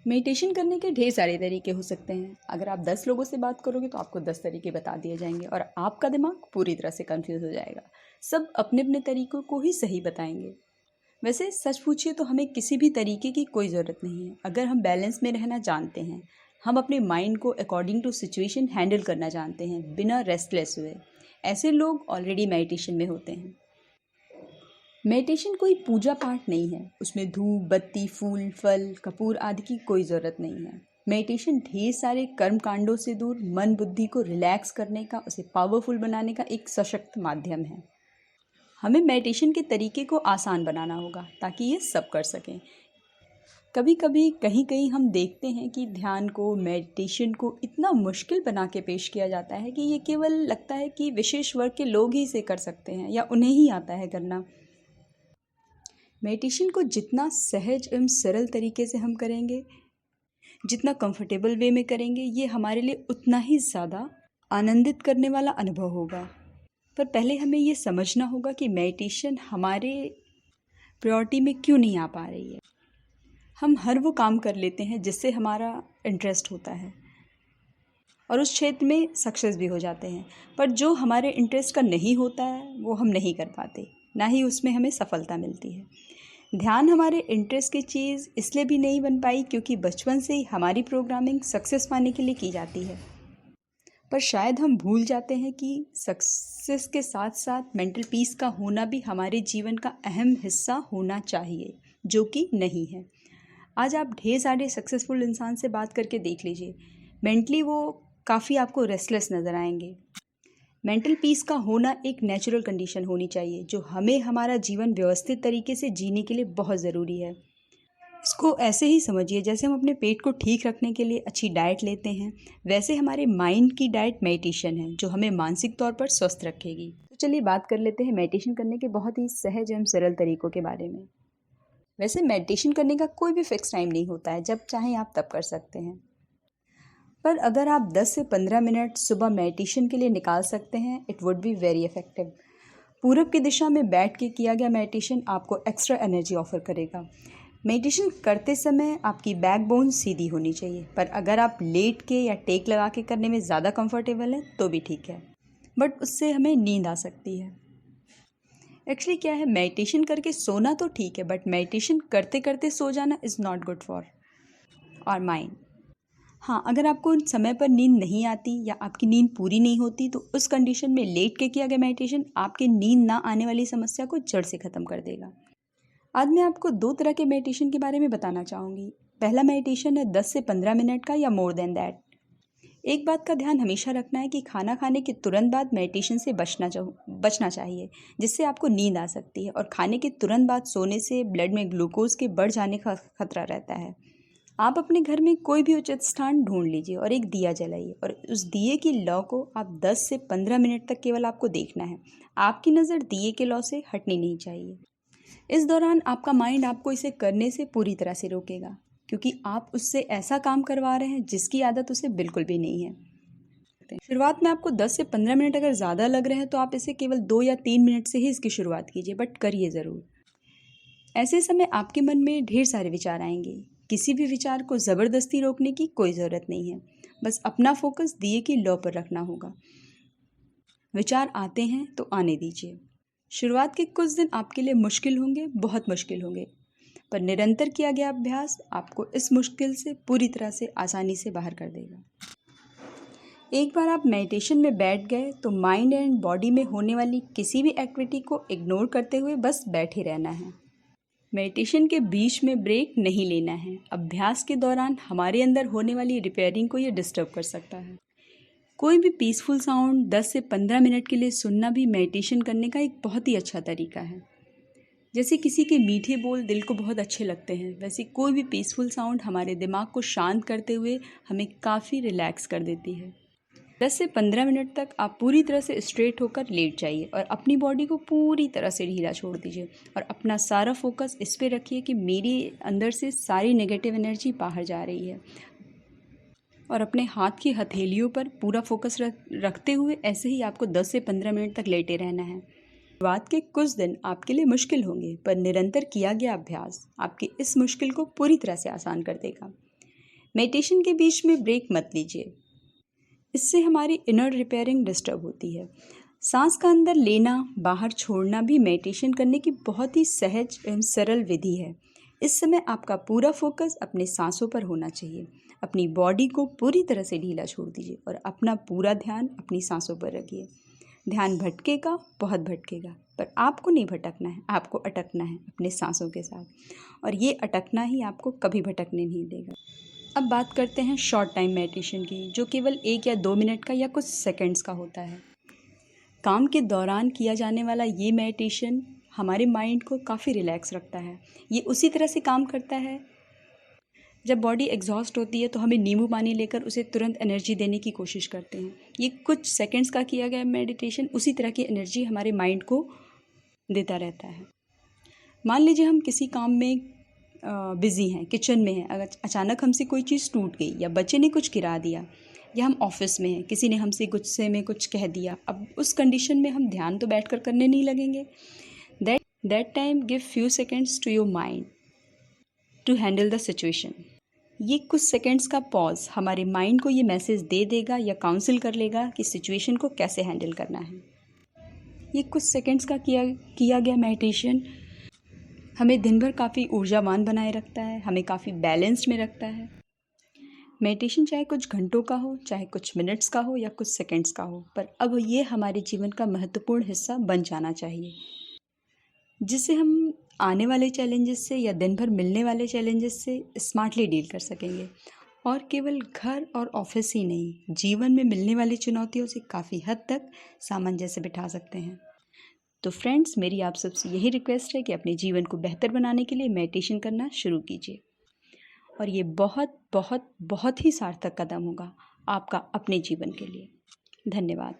Meditation करने के ढेर सारे तरीके हो सकते हैं। अगर आप 10 लोगों से बात करोगे तो आपको 10 तरीके बता दिए जाएंगे और आपका दिमाग पूरी तरह से कंफ्यूज हो जाएगा। सब अपने अपने तरीकों को ही सही बताएंगे। वैसे सच पूछिए तो हमें किसी भी तरीके की कोई ज़रूरत नहीं है। अगर हम बैलेंस में रहना जानते हैं, हम अपने माइंड को अकॉर्डिंग टू सिचुएशन हैंडल करना जानते हैं बिना रेस्टलेस हुए, ऐसे लोग ऑलरेडी मेडिटेशन में होते हैं। मेडिटेशन कोई पूजा पाठ नहीं है। उसमें धूप बत्ती फूल फल कपूर आदि की कोई ज़रूरत नहीं है। मेडिटेशन ढेर सारे कर्म कांडों से दूर मन बुद्धि को रिलैक्स करने का, उसे पावरफुल बनाने का एक सशक्त माध्यम है। हमें मेडिटेशन के तरीके को आसान बनाना होगा ताकि ये सब कर सकें। कभी कभी कहीं कहीं हम देखते हैं कि ध्यान को, मेडिटेशन को इतना मुश्किल बना के पेश किया जाता है कि ये केवल लगता है कि विशेष वर्ग के लोग ही इसे कर सकते हैं या उन्हें ही आता है करना। मेडिटेशन को जितना सहज एवं सरल तरीके से हम करेंगे, जितना कंफर्टेबल वे में करेंगे, ये हमारे लिए उतना ही ज़्यादा आनंदित करने वाला अनुभव होगा। पर पहले हमें ये समझना होगा कि मेडिटेशन हमारे प्रायोरिटी में क्यों नहीं आ पा रही है। हम हर वो काम कर लेते हैं जिससे हमारा इंटरेस्ट होता है और उस क्षेत्र में सक्सेस भी हो जाते हैं, पर जो हमारे इंटरेस्ट का नहीं होता है वो हम नहीं कर पाते, ना ही उसमें हमें सफलता मिलती है। ध्यान हमारे इंटरेस्ट की चीज़ इसलिए भी नहीं बन पाई क्योंकि बचपन से ही हमारी प्रोग्रामिंग सक्सेस पाने के लिए की जाती है। पर शायद हम भूल जाते हैं कि सक्सेस के साथ साथ मेंटल पीस का होना भी हमारे जीवन का अहम हिस्सा होना चाहिए, जो कि नहीं है। आज आप ढेर सारे सक्सेसफुल इंसान से बात करके देख लीजिए, मेंटली वो काफ़ी आपको रेस्टलेस नज़र आएंगे। मेंटल पीस का होना एक नेचुरल कंडीशन होनी चाहिए जो हमें हमारा जीवन व्यवस्थित तरीके से जीने के लिए बहुत ज़रूरी है। इसको ऐसे ही समझिए जैसे हम अपने पेट को ठीक रखने के लिए अच्छी डाइट लेते हैं, वैसे हमारे माइंड की डाइट मेडिटेशन है जो हमें मानसिक तौर पर स्वस्थ रखेगी। तो चलिए बात कर लेते हैं मेडिटेशन करने के बहुत ही सहज एवं सरल तरीकों के बारे में। वैसे मेडिटेशन करने का कोई भी फिक्स टाइम नहीं होता है, जब चाहें आप तब कर सकते हैं। पर अगर आप 10 से 15 मिनट सुबह मेडिटेशन के लिए निकाल सकते हैं, it would be very effective. पूरब की दिशा में बैठ के किया गया मेडिटेशन आपको एक्स्ट्रा एनर्जी ऑफर करेगा। मेडिटेशन करते समय आपकी बैकबोन सीधी होनी चाहिए, पर अगर आप लेट के या टेक लगा के करने में ज़्यादा कंफर्टेबल हैं तो भी ठीक है, बट उससे हमें नींद आ सकती है। एक्चुअली क्या है, मेडिटेशन करके सोना तो ठीक है, बट मेडिटेशन करते करते सो जाना is not good for our mind. हाँ, अगर आपको समय पर नींद नहीं आती या आपकी नींद पूरी नहीं होती तो उस कंडीशन में लेट के किया गया मेडिटेशन आपके नींद ना आने वाली समस्या को जड़ से ख़त्म कर देगा। आज मैं आपको 2 तरह के मेडिटेशन के बारे में बताना चाहूँगी। पहला मेडिटेशन है 10 से 15 मिनट का या मोर देन दैट। एक बात का ध्यान हमेशा रखना है कि खाना खाने के तुरंत बाद मेडिटेशन से बचना चाहिए, जिससे आपको नींद आ सकती है, और खाने के तुरंत बाद सोने से ब्लड में ग्लूकोज के बढ़ जाने का खतरा रहता है। आप अपने घर में कोई भी उचित स्थान ढूंढ लीजिए और एक दिया जलाइए, और उस दिए की लौ को आप 10 से 15 मिनट तक केवल आपको देखना है। आपकी नज़र दिए के लौ से हटनी नहीं चाहिए। इस दौरान आपका माइंड आपको इसे करने से पूरी तरह से रोकेगा, क्योंकि आप उससे ऐसा काम करवा रहे हैं जिसकी आदत उसे बिल्कुल भी नहीं है। शुरुआत में आपको 10 से 15 मिनट अगर ज़्यादा लग रहे हैं तो आप इसे केवल 2 या 3 मिनट से ही इसकी शुरुआत कीजिए, बट करिए ज़रूर। ऐसे समय आपके मन में ढेर सारे विचार आएंगे। किसी भी विचार को ज़बरदस्ती रोकने की कोई ज़रूरत नहीं है, बस अपना फोकस दिए की लौ पर रखना होगा। विचार आते हैं तो आने दीजिए। शुरुआत के कुछ दिन आपके लिए मुश्किल होंगे, बहुत मुश्किल होंगे, पर निरंतर किया गया अभ्यास आपको इस मुश्किल से पूरी तरह से आसानी से बाहर कर देगा। एक बार आप मेडिटेशन में बैठ गए तो माइंड एंड बॉडी में होने वाली किसी भी एक्टिविटी को इग्नोर करते हुए बस बैठे रहना है। मेडिटेशन के बीच में ब्रेक नहीं लेना है। अभ्यास के दौरान हमारे अंदर होने वाली रिपेयरिंग को ये डिस्टर्ब कर सकता है। कोई भी पीसफुल साउंड 10 से 15 मिनट के लिए सुनना भी मेडिटेशन करने का एक बहुत ही अच्छा तरीका है। जैसे किसी के मीठे बोल दिल को बहुत अच्छे लगते हैं, वैसे कोई भी पीसफुल साउंड हमारे दिमाग को शांत करते हुए हमें काफ़ी रिलैक्स कर देती है। 10 से 15 मिनट तक आप पूरी तरह से स्ट्रेट होकर लेट जाइए और अपनी बॉडी को पूरी तरह से ढीला छोड़ दीजिए, और अपना सारा फोकस इस पे रखिए कि मेरे अंदर से सारी नेगेटिव एनर्जी बाहर जा रही है, और अपने हाथ की हथेलियों पर पूरा फोकस रखते हुए ऐसे ही आपको 10 से 15 मिनट तक लेटे रहना है। शुरुआत के कुछ दिन आपके लिए मुश्किल होंगे, पर निरंतर किया गया अभ्यास आपकी इस मुश्किल को पूरी तरह से आसान कर देगा। मेडिटेशन के बीच में ब्रेक मत लीजिए, इससे हमारी इनर रिपेयरिंग डिस्टर्ब होती है। सांस का अंदर लेना बाहर छोड़ना भी मेडिटेशन करने की बहुत ही सहज एवं सरल विधि है। इस समय आपका पूरा फोकस अपने सांसों पर होना चाहिए। अपनी बॉडी को पूरी तरह से ढीला छोड़ दीजिए और अपना पूरा ध्यान अपनी सांसों पर रखिए। ध्यान भटकेगा, बहुत भटकेगा, पर आपको नहीं भटकना है, आपको अटकना है अपने सांसों के साथ, और ये अटकना ही आपको कभी भटकने नहीं देगा। अब बात करते हैं शॉर्ट टाइम मेडिटेशन की, जो केवल 1 या 2 मिनट का या कुछ सेकंड्स का होता है। काम के दौरान किया जाने वाला ये मेडिटेशन हमारे माइंड को काफ़ी रिलैक्स रखता है। ये उसी तरह से काम करता है, जब बॉडी एग्जॉस्ट होती है तो हमें नींबू पानी लेकर उसे तुरंत एनर्जी देने की कोशिश करते हैं। ये कुछ सेकंड्स का किया गया मेडिटेशन उसी तरह की एनर्जी हमारे माइंड को देता रहता है। मान लीजिए हम किसी काम में बिज़ी हैं, किचन में हैं, अगर अचानक हमसे कोई चीज़ टूट गई या बच्चे ने कुछ गिरा दिया, या हम ऑफिस में हैं, किसी ने हमसे गुस्से में कुछ कह दिया, अब उस कंडीशन में हम ध्यान तो बैठकर करने नहीं लगेंगे। That time give few seconds to your mind to handle the situation. ये कुछ सेकेंड्स का पॉज हमारे माइंड को ये मैसेज दे देगा या काउंसिल कर लेगा कि सिचुएशन को कैसे हैंडल करना है। ये कुछ सेकेंड्स का किया गया मेडिटेशन हमें दिन भर काफ़ी ऊर्जावान बनाए रखता है, हमें काफ़ी बैलेंस्ड में रखता है। मेडिटेशन चाहे कुछ घंटों का हो, चाहे कुछ मिनट्स का हो या कुछ सेकेंड्स का हो, पर अब ये हमारे जीवन का महत्वपूर्ण हिस्सा बन जाना चाहिए, जिससे हम आने वाले चैलेंजेस से या दिन भर मिलने वाले चैलेंजेस से स्मार्टली डील कर सकेंगे। और केवल घर और ऑफिस ही नहीं, जीवन में मिलने वाली चुनौतियों से काफ़ी हद तक सामंजस्य बिठा सकते हैं। तो फ्रेंड्स, मेरी आप सबसे यही रिक्वेस्ट है कि अपने जीवन को बेहतर बनाने के लिए मेडिटेशन करना शुरू कीजिए, और ये बहुत बहुत बहुत ही सार्थक कदम होगा आपका अपने जीवन के लिए। धन्यवाद।